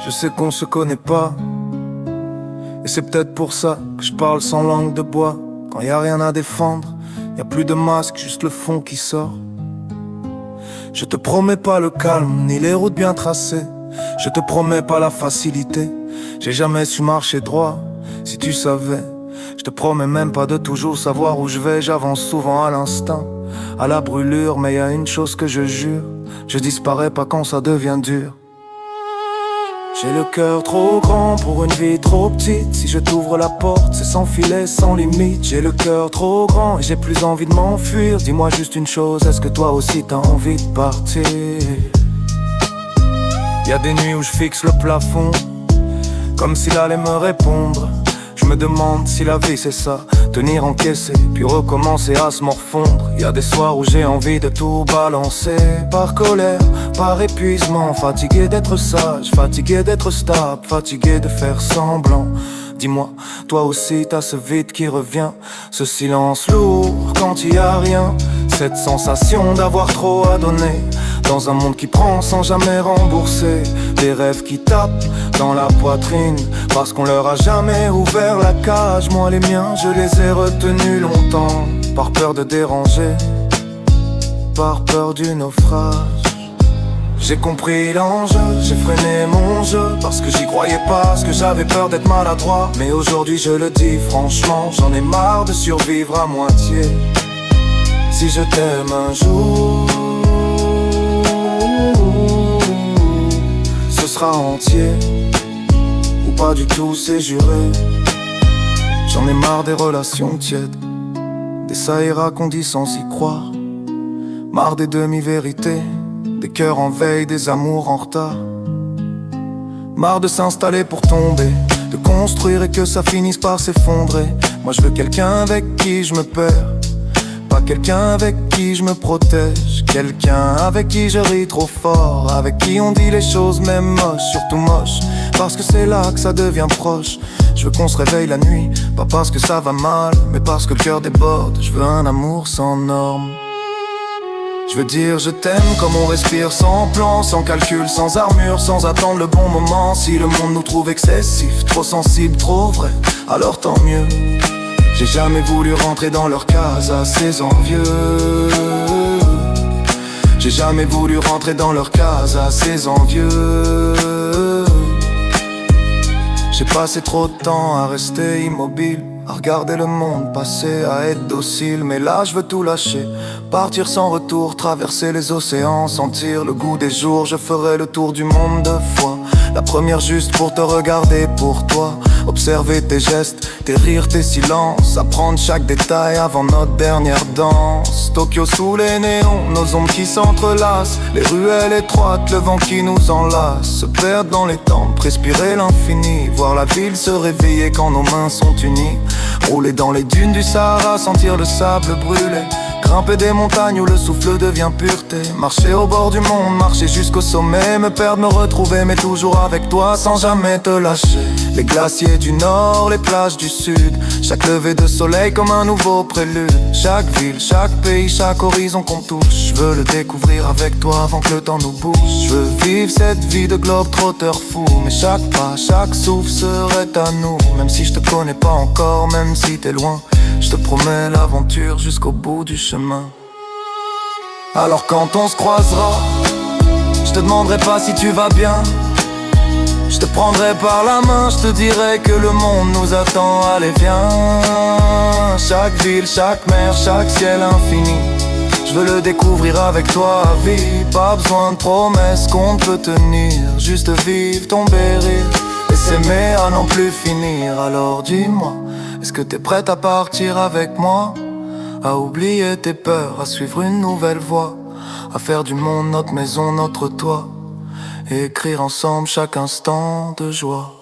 Je sais qu'on se connaît pas, et c'est peut-être pour ça que je parle sans langue de bois. Quand y a rien à défendre, y a plus de masque, juste le fond qui sort. Je te promets pas le calme, ni les routes bien tracées. Je te promets pas la facilité. J'ai jamais su marcher droit, si tu savais. Je te promets même pas de toujours savoir où je vais. J'avance souvent à l'instinct, à la brûlure. Mais y a une chose que je jure, je disparais pas quand ça devient dur. J'ai le cœur trop grand pour une vie trop petite. Si je t'ouvre la porte, c'est sans filet, sans limite. J'ai le cœur trop grand et j'ai plus envie de m'enfuir. Dis-moi juste une chose, est-ce que toi aussi t'as envie de partir? Y'a des nuits où je fixe le plafond, comme s'il allait me répondre. Je me demande si la vie c'est ça, tenir encaissé, puis recommencer à se morfondre. Y'a des soirs où j'ai envie de tout balancer, par colère, par épuisement. Fatigué d'être sage, fatigué d'être stable, fatigué de faire semblant. Dis-moi, toi aussi t'as ce vide qui revient, ce silence lourd quand y a rien. Cette sensation d'avoir trop à donner, dans un monde qui prend sans jamais rembourser. Des rêves qui tapent dans la poitrine, parce qu'on leur a jamais ouvert la cage. Moi les miens, je les ai retenus longtemps, par peur de déranger, par peur du naufrage. J'ai compris l'enjeu, j'ai freiné mon jeu, parce que j'y croyais pas, parce que j'avais peur d'être maladroit. Mais aujourd'hui je le dis franchement, j'en ai marre de survivre à moitié. Si je t'aime un jour, ce sera entier, ou pas du tout, c'est juré. J'en ai marre des relations tièdes, des ça ira qu'on dit sans y croire. Marre des demi-vérités, des cœurs en veille, des amours en retard. Marre de s'installer pour tomber, de construire et que ça finisse par s'effondrer. Moi je veux quelqu'un avec qui je me perds, pas quelqu'un avec qui je me protège. Quelqu'un avec qui je ris trop fort, avec qui on dit les choses même moches, surtout moches, parce que c'est là que ça devient proche. Je veux qu'on se réveille la nuit, pas parce que ça va mal, mais parce que le cœur déborde. Je veux un amour sans normes. Je veux dire je t'aime comme on respire, sans plan, sans calcul, sans armure, sans attendre le bon moment. Si le monde nous trouve excessif, trop sensible, trop vrai, alors tant mieux. J'ai jamais voulu rentrer dans leur case assez envieux. J'ai jamais voulu rentrer dans leur case assez envieux. J'ai passé trop de temps à rester immobile, à regarder le monde passer, à être docile. Mais là je veux tout lâcher, partir sans retour, traverser les océans, sentir le goût des jours. Je ferai le tour du monde 2 fois, la première juste pour te regarder pour toi, observer tes gestes, tes rires, tes silences, apprendre chaque détail avant notre dernière danse. Tokyo sous les néons, nos ombres qui s'entrelacent, les ruelles étroites, le vent qui nous enlace. Se perdre dans les tempes, respirer l'infini, voir la ville se réveiller quand nos mains sont unies. Rouler dans les dunes du Sahara, sentir le sable brûler, grimper des montagnes où le souffle devient pureté. Marcher au bord du monde, marcher jusqu'au sommet, me perdre, me retrouver, mais toujours avec toi, sans jamais te lâcher. Les glaciers du nord, les plages du sud, chaque lever de soleil comme un nouveau prélude. Chaque ville, chaque pays, chaque horizon qu'on touche, je veux le découvrir avec toi avant que le temps nous bouge. Je veux vivre cette vie de globe-trotteur fou, mais chaque pas, chaque souffle serait à nous. Même si je te connais pas encore, même si t'es loin, je te promets l'aventure jusqu'au bout du chemin. Alors quand on se croisera, je te demanderai pas si tu vas bien, je te prendrai par la main, je te dirai que le monde nous attend. Allez viens, chaque ville, chaque mer, chaque ciel infini, je veux le découvrir avec toi à vie. Pas besoin de promesses qu'on ne peut tenir, juste vivre, tomber, rire et s'aimer à n'en plus finir. Alors dis-moi, est-ce que t'es prête à partir avec moi, à oublier tes peurs, à suivre une nouvelle voie, à faire du monde notre maison, notre toit, et écrire ensemble chaque instant de joie.